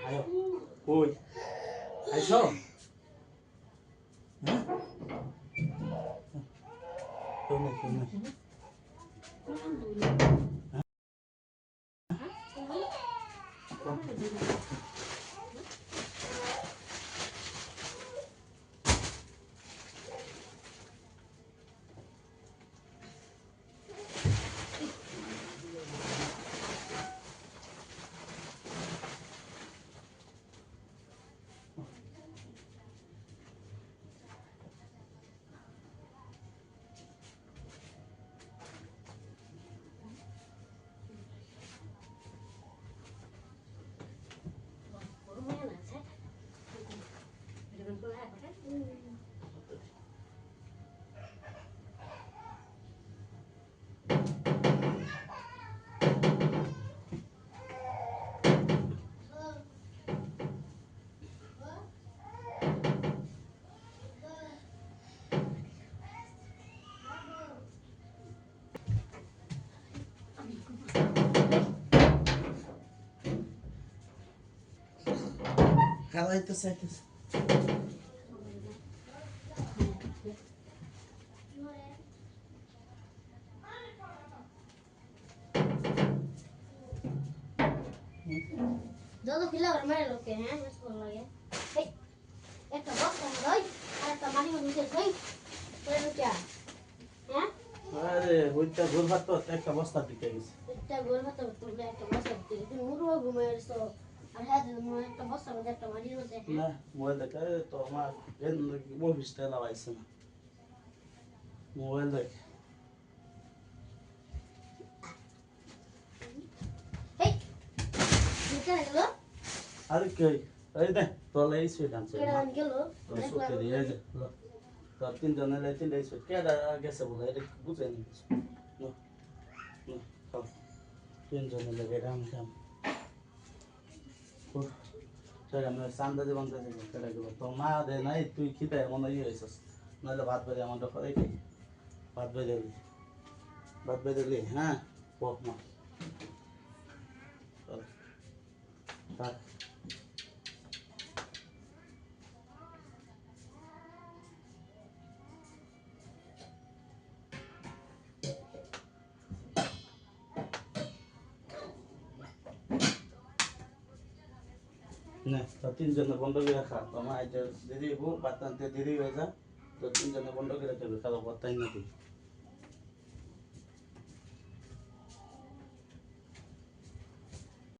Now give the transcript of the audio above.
আয়ো কই আইছো কেউ নেই কেউ নেই খাওয়াইতেছে আইতেছে Todo kilo hermano lo que es con lo que hey esto vos como doy ahora tomar y me dice soy pero ya আরে ওইটা গোল ভাত তো একটা বস্তা দিতে গেছে esta vuelve a tomar esta cosa que tiene un rubo como esto al head no esta cosa de tomar y no sé না mobile দেখে তো আমার অফিসটা লাগাইছে না মোবাইল দেখে hey ¿qué tal lo? আরে কই এই দে তোলে এই সুইট আনছে ¿Qué tal lo? তো সুতে দিয়ে যে তো তিনজনে লাই তিনটা সুইট কেডা গেছে বলে এটা বুঝে নি নো নো খাও তিনজনে লাগে রাম কাম সেটা আমি চান্দা জীবন কেটে গেল তো মা দে নাই তুই খিদে মনে ইয়ে হয়েছিস নাহলে ভাত বেড়ে আমার দখলে খাই ভাত বেড়ে দিলি হ্যাঁ পক মা থাক না তো তিনজনে বন্ধ করে রাখা তোমার আজ দিদি হবো বাতানতে দেরি হয়ে যা তো তিনজনে বন্ধ করে রাখবে খাওয়া পত্তাই না তুই